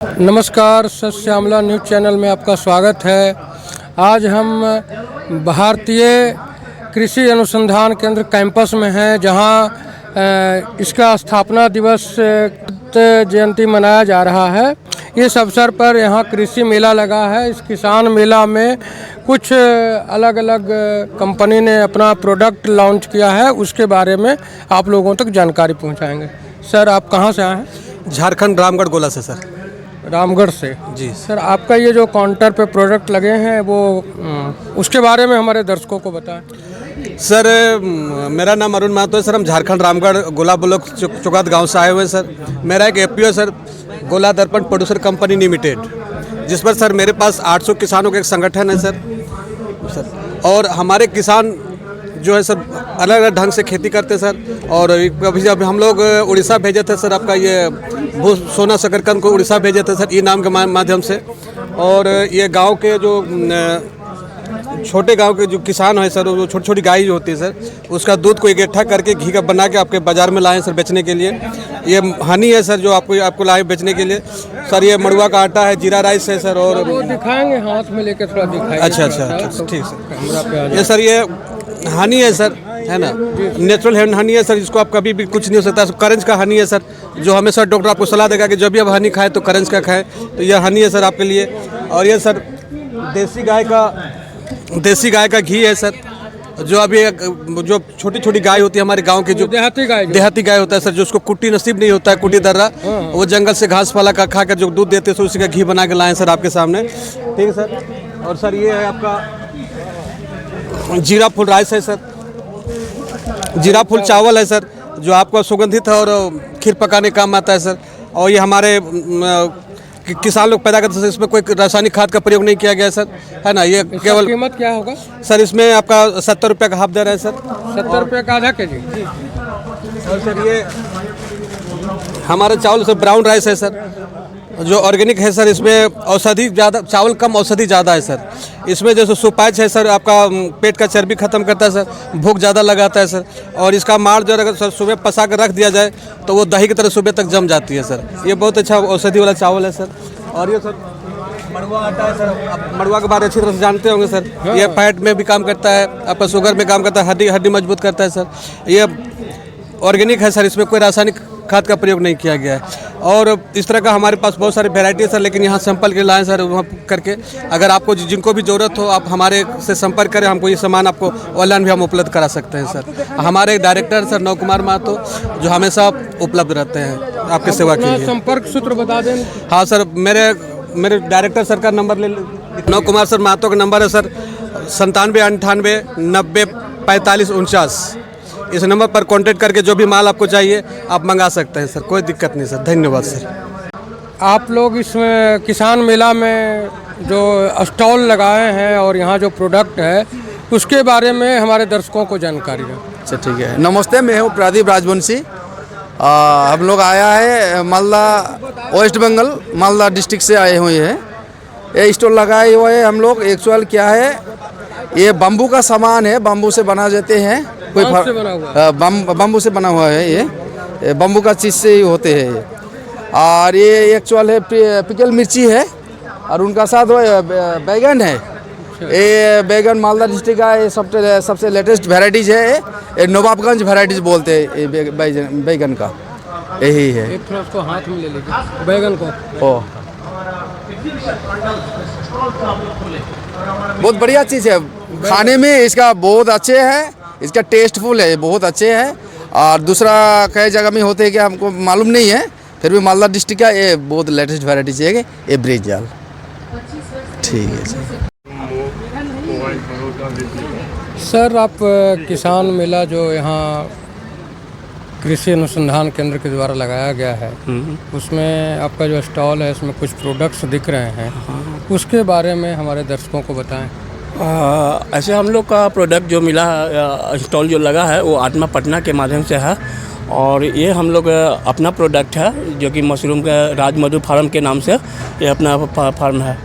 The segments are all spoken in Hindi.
नमस्कार, सत श्यामला न्यूज़ चैनल में आपका स्वागत है। आज हम भारतीय कृषि अनुसंधान केंद्र कैंपस में हैं, जहां इसका स्थापना दिवस जयंती मनाया जा रहा है। इस अवसर पर यहां कृषि मेला लगा है। इस किसान मेला में कुछ अलग अलग कंपनी ने अपना प्रोडक्ट लॉन्च किया है, उसके बारे में आप लोगों तक जानकारी पहुंचाएंगे। सर, आप कहां से आए हैं? झारखंड रामगढ़ गोला से सर। रामगढ़ से जी सर। आपका ये जो काउंटर पे प्रोडक्ट लगे हैं वो उसके बारे में हमारे दर्शकों को बताएं। सर, मेरा नाम अरुण महतो है सर। हम झारखंड रामगढ़ गोला ब्लॉक चुकात गांव से आए हुए हैं सर। मेरा एक एपीओ सर, गोला दर्पण प्रोड्यूसर कंपनी लिमिटेड, जिस पर सर मेरे पास 800 किसानों का एक संगठन है सर। और हमारे किसान जो है सर अलग अलग ढंग से खेती करते हैं सर। और अभी हम लोग उड़ीसा भेजे थे सर, आपका ये भू सोना शकरकंद को उड़ीसा भेजे थे सर, ई नाम के माध्यम से। और ये गांव के जो छोटे गांव के जो किसान है सर, वो छोटी छोटी गाय जो होती है सर, उसका दूध को इकट्ठा करके घी का बना के आपके बाज़ार में लाए सर बेचने के लिए। ये हनी है सर, जो आपको लाए बेचने के लिए सर। ये मड़ुआ का आटा है, जीरा राइस है सर। और वो दिखाएंगे, हाथ में लेकर थोड़ा दिखाएंगे। अच्छा, ठीक सर। ये सर ये हनी है सर, है ना, नेचुरल हनी है सर। इसको आप कभी भी कुछ नहीं हो सकता। करंज का हनी है सर, जो हमेशा डॉक्टर आपको सलाह देगा कि जब भी आप हनी खाएं तो करंज का खाएं। तो यह हनी है सर आपके लिए। और ये सर देसी गाय का घी है सर, जो अभी जो छोटी छोटी गाय होती है हमारे गांव की, जो देहाती गाय होता है सर, जो उसको कुट्टी नसीब नहीं होता है, कुट्टी दर्रा, वो जंगल से घास पाला का खा कर जो दूध देते हैं सर, उसी का घी बना के लाए सर आपके सामने। ठीक है सर। और सर ये है आपका जीरा फुल राइस है सर, जीरा फुल चावल है सर, जो आपका सुगंधित है और खीर पकाने काम आता है सर। और ये हमारे किसान लोग पैदा करते हैं सर। इसमें कोई रासायनिक खाद का प्रयोग नहीं किया गया सर, है ना। ये केवल कीमत क्या होगा सर? इसमें आपका 70 रुपये का हाफ दे रहे हैं सर। 70 रुपये का आधा केजी। और सर ये हमारा चावल सर ब्राउन राइस है सर, जो ऑर्गेनिक है सर। इसमें औषधि ज़्यादा, चावल कम औषधि ज़्यादा है सर। इसमें जैसे सुपाच है सर, आपका पेट का चर्बी खत्म करता है सर, भूख ज़्यादा लगाता है सर। और इसका माड़ जो अगर सर सुबह पसा कर रख दिया जाए तो वो दही की तरह सुबह तक जम जाती है सर। ये बहुत अच्छा औषधि वाला चावल है सर। और ये सर मड़ुआ आटा है सर। आप मड़ुआ के बारे में अच्छी तरह से जानते होंगे सर। ये फैट में भी काम करता है, आपका शुगर में काम करता है, हड्डी मजबूत करता है सर। ये ऑर्गेनिक है सर, इसमें कोई रासायनिक खाद का प्रयोग नहीं किया गया है। और इस तरह का हमारे पास बहुत सारी वेराइटी है सर, लेकिन यहाँ सैंपल के लाए सर वहाँ करके। अगर आपको जिनको भी ज़रूरत हो, आप हमारे से संपर्क करें। हमको ये सामान आपको ऑनलाइन भी हम उपलब्ध करा सकते हैं सर। हमारे डायरेक्टर सर नव कुमार महतो, जो हमेशा उपलब्ध रहते हैं आपकी सेवा के लिए। संपर्क सूत्र बता दें। हाँ सर, मेरे डायरेक्टर सर का नंबर ले, नव कुमार सर महतो का नंबर है सर 9798 90 45 49। इस नंबर पर कांटेक्ट करके जो भी माल आपको चाहिए आप मंगा सकते हैं सर, कोई दिक्कत नहीं सर। धन्यवाद सर। आप लोग इसमें किसान मेला में जो स्टॉल लगाए हैं और यहाँ जो प्रोडक्ट है उसके बारे में हमारे दर्शकों को जानकारी है। अच्छा, ठीक है। नमस्ते, मैं हूँ प्रदीप राजवंशी। हम लोग आया है मालदा, वेस्ट बंगाल, मालदा डिस्ट्रिक्ट से आए हुए हैं। ये स्टॉल लगाए हुए हैं हम लोग। एक्चुअल क्या है, ये बम्बू का सामान है, बम्बू से बना देते हैं। कोई बम्बू से बना हुआ है। ये बम्बू का चीज़ से ही होते हैं ये। और ये एक्चुअल है पिकल मिर्ची है, और उनका साथ बैगन है। ये बैगन मालदा डिस्ट्रिक्ट का ये सबसे लेटेस्ट वेराइटीज़ है। ये नवाबगंज वेराइटीज़ बोलते हैं ये बैगन का, यही है। एक थोड़ा उसको हाथ में ले लीजिए बैगन को। ओ, बहुत बढ़िया चीज़ है, खाने में इसका बहुत अच्छे है, इसका टेस्टफुल है, बहुत अच्छे है। और दूसरा कई जगह में होते हैं कि हमको मालूम नहीं है, फिर भी मालदा डिस्ट्रिक्ट का ये बहुत लेटेस्ट वेराइटीज है ये ब्रिंजल। ठीक है सर। आप किसान मेला जो यहाँ कृषि अनुसंधान केंद्र के द्वारा लगाया गया है, उसमें आपका जो स्टॉल है उसमें कुछ प्रोडक्ट्स दिख रहे हैं, उसके बारे में हमारे दर्शकों को बताएं। ऐसे हम लोग का प्रोडक्ट जो मिला, स्टॉल जो लगा है वो आत्मा पटना के माध्यम से है। और ये हम लोग अपना प्रोडक्ट है, जो कि मशरूम का राज मधु फार्म के नाम से ये अपना फार्म है।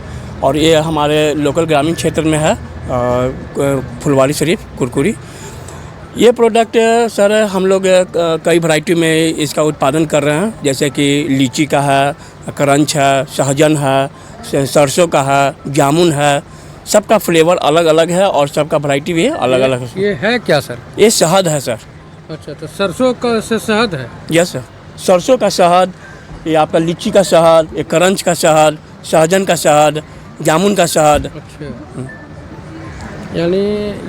और ये हमारे लोकल ग्रामीण क्षेत्र में है, फुलवारी शरीफ कुरकुरी। ये प्रोडक्ट सर हम लोग कई वैरायटी में इसका उत्पादन कर रहे हैं, जैसे कि लीची का है, करंच है, सहजन है, सरसों का है, जामुन है। सबका फ्लेवर अलग अलग है और सबका वैरायटी भी अलग अलग है। ये है क्या सर? ये शहद है सर। अच्छा, तो सरसों का से शहद है? यस सर, सरसों का शहद, ये आपका लीची का शहद, ये करंच का शहद, सहजन का शहद, जामुन का शहद। अच्छा, यानी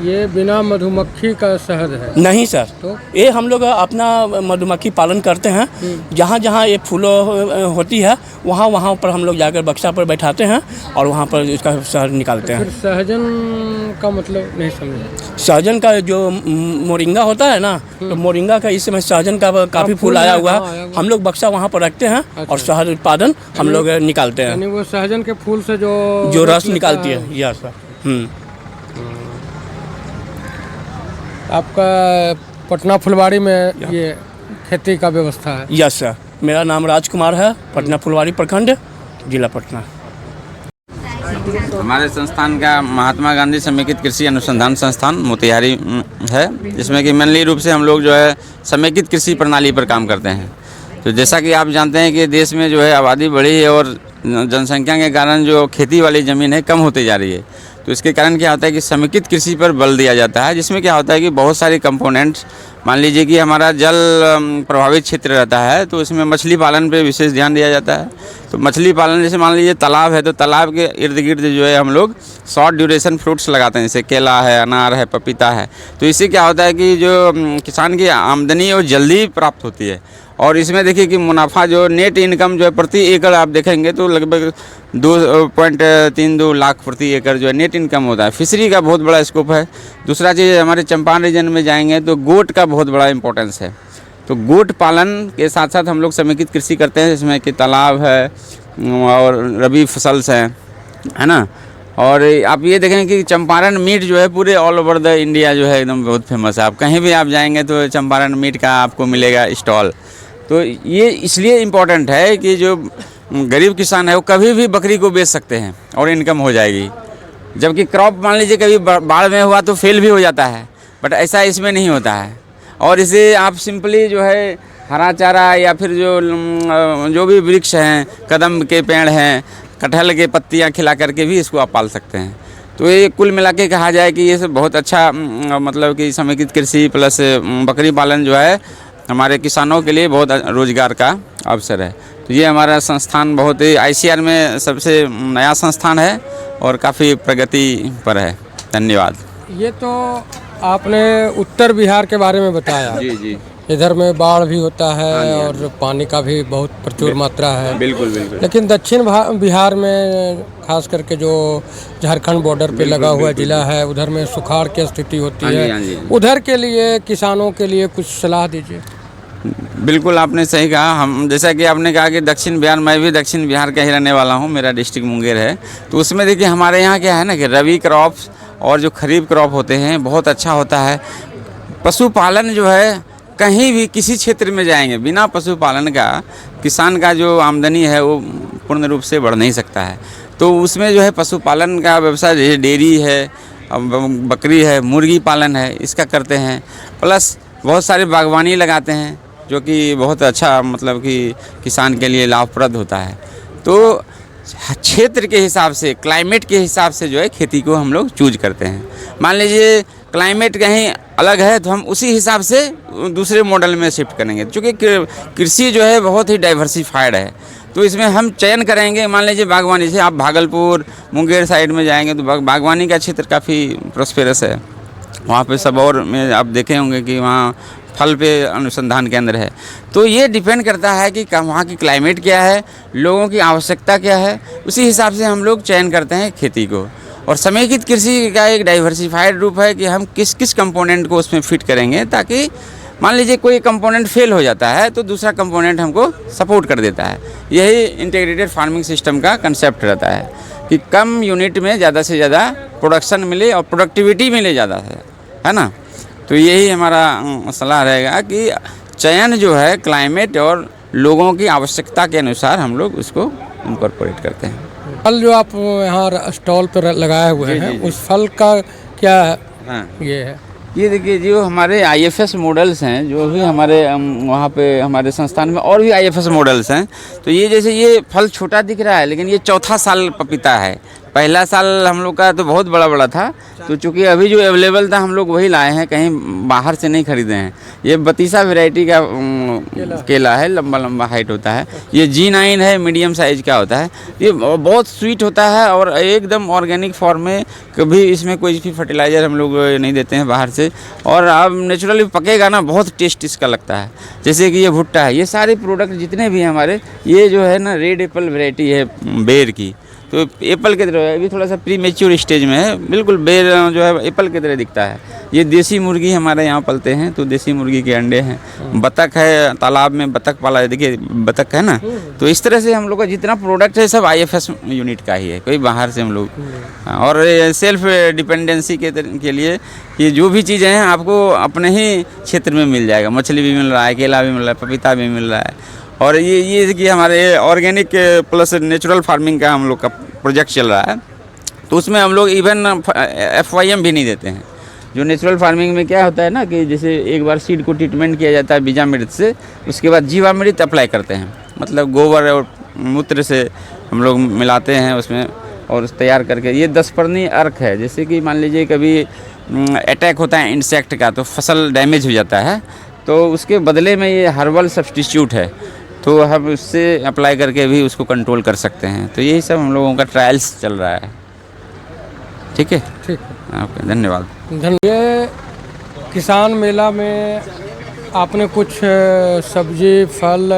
ये बिना मधुमक्खी का शहद है? नहीं सर, तो ये हम लोग अपना मधुमक्खी पालन करते हैं। जहाँ जहाँ ये फूलों होती है वहाँ वहाँ पर हम लोग जाकर बक्सा पर बैठाते हैं और वहाँ पर इसका शहद निकालते फिर हैं। सहजन का मतलब नहीं समझा। सहजन का जो मोरिंगा होता है ना, तो मोरिंगा का इस समय सहजन का काफ़ी फूल फूल आया है, हुआ हाँ, आया है। हुआ। हम लोग बक्सा वहाँ पर रखते हैं और शहद उत्पादन हम लोग निकालते हैं, यानी वो सहजन के फूल से जो जो रस लेता निकालती है। Yes sir. आपका पटना फुलवाड़ी में ये खेती का व्यवस्था है? यस सर, मेरा नाम राजकुमार है, पटना फुलवाड़ी प्रखंड, जिला पटना। हमारे संस्थान का महात्मा गांधी समेकित कृषि अनुसंधान संस्थान मोतिहारी है, जिसमें कि मेनली रूप से हम लोग जो है समेकित कृषि प्रणाली पर काम करते हैं। तो जैसा कि आप जानते हैं कि देश में जो है आबादी बढ़ी है और जनसंख्या के कारण जो खेती वाली ज़मीन है कम होती जा रही है। तो इसके कारण क्या होता है कि समेकित कृषि पर बल दिया जाता है, जिसमें क्या होता है कि बहुत सारे कंपोनेंट्स, मान लीजिए कि हमारा जल प्रभावित क्षेत्र रहता है तो इसमें मछली पालन पे विशेष ध्यान दिया जाता है। तो मछली पालन जैसे मान लीजिए तालाब है तो तालाब के इर्द गिर्द जो है हम लोग शॉर्ट ड्यूरेशन फ्रूट्स लगाते हैं, जैसे केला है, अनार है, पपीता है। तो इससे क्या होता है कि जो किसान की आमदनी है वो जल्दी प्राप्त होती है। और इसमें देखिए कि मुनाफा जो नेट इनकम जो है प्रति एकड़ आप देखेंगे तो लगभग 2.32 लाख प्रति एकड़ जो है नेट इनकम होता है। फिशरी का बहुत बड़ा स्कोप है। दूसरा चीज़, हमारे चंपारण रीजन में जाएंगे तो गोट का बहुत बड़ा इंपॉर्टेंस है। तो गोट पालन के साथ साथ हम लोग समेकित कृषि करते हैं, जिसमें कि तालाब है और रबी फसल्स हैं, है ना। और आप ये देखें कि चंपारण मीट जो है पूरे ऑल ओवर द इंडिया जो है एकदम बहुत फेमस है। आप कहीं भी आप जाएंगे तो चंपारण मीट का आपको मिलेगा स्टॉल। तो ये इसलिए इम्पोर्टेंट है कि जो गरीब किसान है वो कभी भी बकरी को बेच सकते हैं और इनकम हो जाएगी। जबकि क्रॉप मान लीजिए कभी बाढ़ में हुआ तो फेल भी हो जाता है, बट ऐसा इसमें नहीं होता है। और इसे आप सिंपली जो है हरा चारा या फिर जो भी वृक्ष हैं, कदम के पेड़ हैं, कटहल के पत्तियां खिला करके भी इसको आप पाल सकते हैं। तो ये कुल मिला के कहा जाए कि ये सब बहुत अच्छा मतलब कि समेकित कृषि प्लस बकरी पालन जो है हमारे किसानों के लिए बहुत रोजगार का अवसर है। तो ये हमारा संस्थान बहुत ही ICR में सबसे नया संस्थान है और काफ़ी प्रगति पर है। धन्यवाद। ये तो आपने उत्तर बिहार के बारे में बताया। जी जी, इधर में बाढ़ भी होता है और पानी का भी बहुत प्रचुर मात्रा है। बिल्कुल बिल्कुल। लेकिन दक्षिण बिहार में खास करके जो झारखंड बॉर्डर पे लगा हुआ जिला है उधर में सुखाड़ की स्थिति होती है। उधर के लिए किसानों के लिए कुछ सलाह दीजिए। बिल्कुल, आपने सही कहा। हम जैसा कि आपने कहा कि दक्षिण बिहार, मैं भी दक्षिण बिहार का ही रहने वाला हूँ, मेरा डिस्ट्रिक्ट मुंगेर है। तो उसमें देखिए हमारे यहाँ क्या है ना कि रबी क्रॉप्स और जो खरीफ क्रॉप होते हैं बहुत अच्छा होता है। पशुपालन जो है कहीं भी किसी क्षेत्र में जाएंगे, बिना पशुपालन का किसान का जो आमदनी है वो पूर्ण रूप से बढ़ नहीं सकता है। तो उसमें जो है पशुपालन का व्यवसाय, जैसे डेयरी है, बकरी है, मुर्गी पालन है, इसका करते हैं। प्लस बहुत सारे बागवानी लगाते हैं जो कि बहुत अच्छा मतलब कि किसान के लिए लाभप्रद होता है। तो क्षेत्र के हिसाब से, क्लाइमेट के हिसाब से जो है खेती को हम लोग चूज करते हैं। मान लीजिए क्लाइमेट कहीं अलग है तो हम उसी हिसाब से दूसरे मॉडल में शिफ्ट करेंगे। क्योंकि कृषि जो है बहुत ही डाइवर्सिफाइड है, तो इसमें हम चयन करेंगे। मान लीजिए बागवानी से आप भागलपुर मुंगेर साइड में जाएंगे तो बागवानी का क्षेत्र काफ़ी प्रॉस्पेरस है। वहाँ पे सब और में आप देखे होंगे कि वहाँ फल पे अनुसंधान केंद्र है। तो ये डिपेंड करता है कि वहाँ की क्लाइमेट क्या है, लोगों की आवश्यकता क्या है, उसी हिसाब से हम लोग चयन करते हैं खेती को। और समेकित कृषि का एक डाइवर्सिफाइड रूप है कि हम किस किस कंपोनेंट को उसमें फिट करेंगे, ताकि मान लीजिए कोई कंपोनेंट फेल हो जाता है तो दूसरा कंपोनेंट हमको सपोर्ट कर देता है। यही इंटीग्रेटेड फार्मिंग सिस्टम का कंसेप्ट रहता है कि कम यूनिट में ज़्यादा से ज़्यादा प्रोडक्शन मिले और प्रोडक्टिविटी मिले ज़्यादा है ना। तो यही हमारा सलाह रहेगा कि चयन जो है क्लाइमेट और लोगों की आवश्यकता के अनुसार हम लोग उसको इनकॉर्पोरेट करते हैं। फल जो आप यहाँ स्टॉल पर लगाए हुए हैं, उस फल का क्या हाँ, ये है? ये देखिए जो हमारे IFS मॉडल्स हैं, जो भी हमारे वहाँ पे हमारे संस्थान में और भी IFS मॉडल्स हैं, तो ये जैसे ये फल छोटा दिख रहा है लेकिन ये चौथा साल पपीता है। पहला साल हम लोग का तो बहुत बड़ा बड़ा था, तो चूँकि अभी जो अवेलेबल था हम लोग वही लाए हैं, कहीं बाहर से नहीं खरीदे हैं। ये बतीसा वैरायटी का केला है, लंबा लंबा हाइट होता है। ये G9 है, मीडियम साइज का होता है। ये बहुत स्वीट होता है और एकदम ऑर्गेनिक फॉर्म में, कभी इसमें कोई भी फर्टिलाइज़र हम लोग नहीं देते हैं बाहर से, और अब नेचुरली पकेगा ना, बहुत टेस्ट इसका लगता है। जैसे कि ये भुट्टा है, ये सारे प्रोडक्ट जितने भी हैं हमारे, ये जो है ना रेड एप्पल वैरायटी है बेर की, तो एप्पल की तरह अभी थोड़ा सा प्री मेच्योर स्टेज में है, बिल्कुल बेर जो है एप्पल की तरह दिखता है। ये देसी मुर्गी हमारे यहाँ पलते हैं, तो देसी मुर्गी के अंडे हैं। बतख है, तालाब में बतख पाला है, देखिए बतख है ना। तो इस तरह से हम लोग का जितना प्रोडक्ट है सब IFS यूनिट का ही है, कोई बाहर से हम लोग। और सेल्फ डिपेंडेंसी के लिए ये जो भी चीज़ें हैं आपको अपने ही क्षेत्र में मिल जाएगा। मछली भी मिल रहा है, केला भी मिल रहा है, पपीता भी मिल रहा है। और ये कि हमारे ऑर्गेनिक प्लस नेचुरल फार्मिंग का हम लोग का प्रोजेक्ट चल रहा है, तो उसमें हम लोग इवन FYM भी नहीं देते हैं। जो नेचुरल फार्मिंग में क्या होता है ना कि जैसे एक बार सीड को ट्रीटमेंट किया जाता है बीजामृत से, उसके बाद जीवामृत अप्लाई करते हैं, मतलब गोबर और मूत्र से हम लोग मिलाते हैं उसमें और तैयार करके। ये 10 पर्णी अर्क है, जैसे कि मान लीजिए कभी अटैक होता है इंसेक्ट का, तो फसल डैमेज हो जाता है, तो उसके बदले में ये हर्बल सब्स्टिट्यूट है, तो हम उससे अप्लाई करके भी उसको कंट्रोल कर सकते हैं। तो यही सब हम लोगों का ट्रायल्स चल रहा है। ठीक है, ठीक ओके, धन्यवाद। ये किसान मेला में आपने कुछ सब्जी, फल,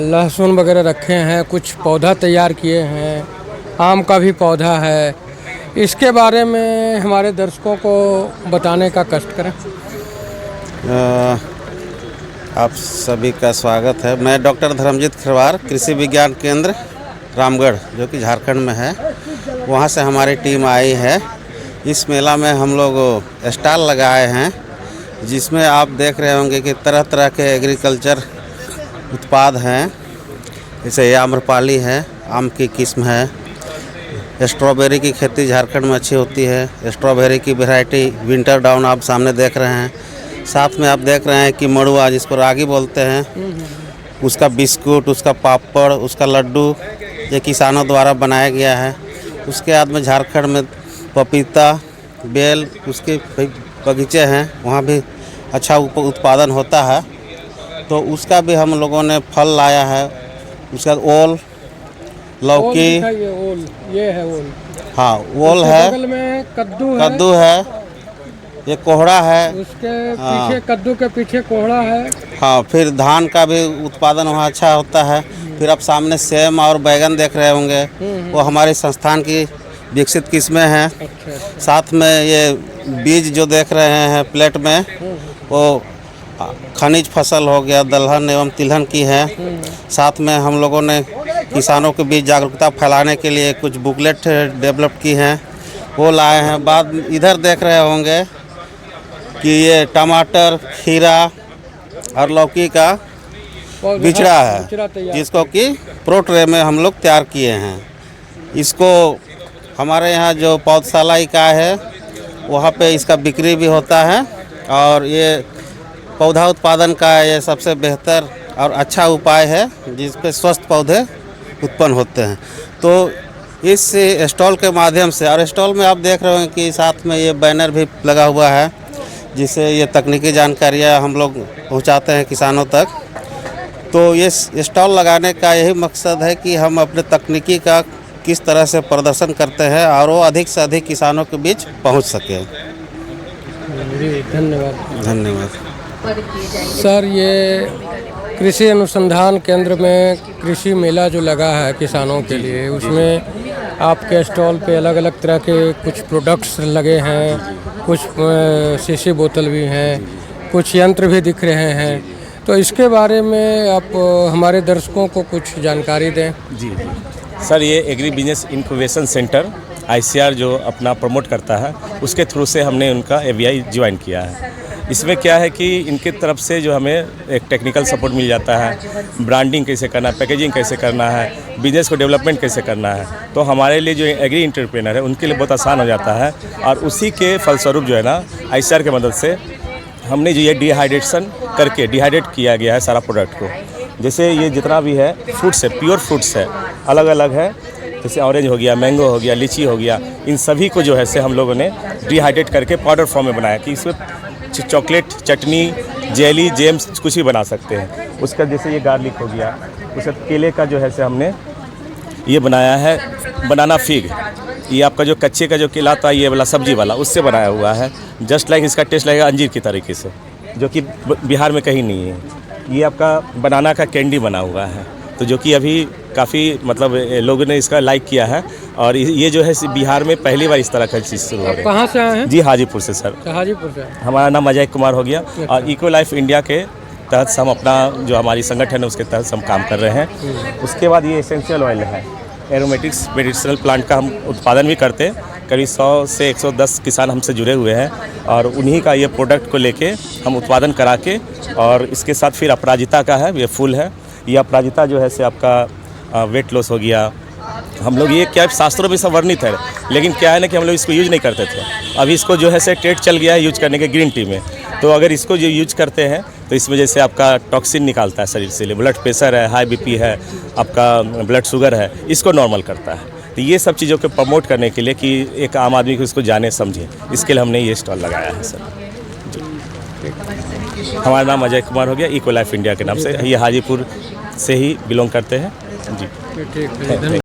लहसुन वगैरह रखे हैं, कुछ पौधा तैयार किए हैं, आम का भी पौधा है। इसके बारे में हमारे दर्शकों को बताने का कष्ट करें। आप सभी का स्वागत है। मैं डॉक्टर धर्मजीत खरवार, कृषि विज्ञान केंद्र रामगढ़, जो कि झारखंड में है, वहाँ से हमारी टीम आई है। इस मेला में हम लोग स्टॉल लगाए हैं, जिसमें आप देख रहे होंगे कि तरह तरह के एग्रीकल्चर उत्पाद हैं। जैसे ये आम्रपाली है, आम की किस्म है। स्ट्रॉबेरी की खेती झारखंड में अच्छी होती है। स्ट्रॉबेरी की वैरायटी विंटर डाउन आप सामने देख रहे हैं। साथ में आप देख रहे हैं कि मड़ुआ, जिसको रागी बोलते हैं, उसका बिस्कुट, उसका पापड़, उसका लड्डू, ये किसानों द्वारा बनाया गया है। उसके बाद में झारखंड में पपीता, बेल, उसके बगीचे हैं, वहाँ भी अच्छा उत्पादन होता है, तो उसका भी हम लोगों ने फल लाया है। उसका ओल, लौकी, ये है ओल, हाँ ओल है। बगल में कद्दू है, ये कोहड़ा है, उसके पीछे कद्दू के पीछे कोहड़ा है। हाँ, फिर धान का भी उत्पादन वहाँ अच्छा होता है। फिर आप सामने सेम और बैगन देख रहे होंगे, वो हमारे संस्थान की विकसित किस्में हैं। साथ में ये बीज जो देख रहे हैं प्लेट में, वो खनिज फसल हो गया, दलहन एवं तिलहन की है। साथ में हम लोगों ने किसानों के बीच जागरूकता फैलाने के लिए कुछ बुकलेट डेवलप की हैं, वो लाए हैं। बाद इधर देख रहे होंगे कि ये टमाटर, खीरा और लौकी का बिचड़ा है, जिसको कि प्रो ट्रे में हम लोग तैयार किए हैं। इसको हमारे यहाँ जो पौधशाला इकाई है, वहाँ पे इसका बिक्री भी होता है, और ये पौधा उत्पादन का ये सबसे बेहतर और अच्छा उपाय है, जिस पे स्वस्थ पौधे उत्पन्न होते हैं। तो इस स्टॉल के माध्यम से, और स्टॉल में आप देख रहे हैं कि साथ में ये बैनर भी लगा हुआ है, जिससे ये तकनीकी जानकारियाँ हम लोग पहुँचाते हैं किसानों तक। तो ये स्टॉल लगाने का यही मकसद है कि हम अपने तकनीकी का किस तरह से प्रदर्शन करते हैं और वो अधिक से अधिक किसानों के बीच पहुँच सके। धन्यवाद। धन्यवाद सर, ये कृषि अनुसंधान केंद्र में कृषि मेला जो लगा है किसानों के लिए, उसमें आपके स्टॉल पे अलग अलग तरह के कुछ प्रोडक्ट्स लगे हैं, कुछ शीशी बोतल भी हैं, कुछ यंत्र भी दिख रहे हैं, तो इसके बारे में आप हमारे दर्शकों को कुछ जानकारी दें। जी सर, ये agri business incubation centre ICR जो अपना प्रमोट करता है, उसके थ्रू से हमने उनका AVI ज्वाइन किया है। इसमें क्या है कि इनके तरफ से जो हमें एक टेक्निकल सपोर्ट मिल जाता है, ब्रांडिंग कैसे करना है, पैकेजिंग कैसे करना है, बिजनेस को डेवलपमेंट कैसे करना है, तो हमारे लिए जो एग्री एंटरप्रेनर है उनके लिए बहुत आसान हो जाता है। और उसी के फलस्वरूप जो है ना ICAR की मदद से हमने जो ये डिहाइड्रेशन करके डिहाइड्रेट किया गया है सारा प्रोडक्ट को। जैसे ये जितना भी है फ्रूट्स है, प्योर फ्रूट्स है, अलग अलग है, जैसे ऑरेंज हो गया, मैंगो हो गया, लीची हो गया, इन सभी को जो है से हम लोगों ने डिहाइड्रेट करके पाउडर फॉर्म में बनाया कि इसमें चॉकलेट, चटनी, जेली, जेम्स कुछ भी बना सकते हैं। उसका जैसे ये गार्लिक हो गया, उसका केले का जो है से हमने ये बनाया है बनाना फिग। ये आपका जो कच्चे का जो केला था ये वाला सब्जी वाला उससे बनाया हुआ है। जस्ट लाइक इसका टेस्ट लगेगा अंजीर की तरीके से, जो कि बिहार में कहीं नहीं है। ये आपका बनाना का कैंडी बना हुआ है, तो जो कि अभी काफ़ी मतलब लोगों ने इसका लाइक किया है। और ये जो है बिहार में पहली बार इस तरह का चीज़ शुरू हो रही है। कहाँ से आए हैं? जी हाजीपुर से सर। हाजीपुर से। हमारा नाम अजय कुमार हो गया और इको लाइफ इंडिया के तहत से हम अपना जो हमारी संगठन है उसके तहत से हम काम कर रहे हैं। उसके बाद ये एसेंशियल ऑयल है, एरोमेटिक्स मेडिसिनल प्लांट का हम उत्पादन भी करते हैं। करीब 100 से 110 किसान हमसे जुड़े हुए हैं और उन्हीं का ये प्रोडक्ट को लेके हम उत्पादन करा के, और इसके साथ फिर अपराजिता का है, ये फूल है। ये अपराजिता जो है से आपका वेट लॉस हो गया। हम लोग ये क्या शास्त्रों में सब वर्णित है, लेकिन क्या है ना कि हम लोग इसको यूज नहीं करते थे। अभी इसको जो है से ट्रेंड चल गया है यूज करने के ग्रीन टी में। तो अगर इसको जो यूज करते हैं तो इस वजह से आपका टॉक्सिन निकालता है शरीर से, ब्लड प्रेशर है, हाई BP है, आपका ब्लड शुगर है, इसको नॉर्मल करता है। तो ये सब चीज़ों को प्रमोट करने के लिए कि एक आम आदमी को इसको जाने समझे, इसके लिए हमने ये स्टॉल लगाया है सर। हमारा नाम अजय कुमार हो गया, इको लाइफ इंडिया के नाम से। ये हाजीपुर से ही बिलोंग करते हैं जी। ठीक है।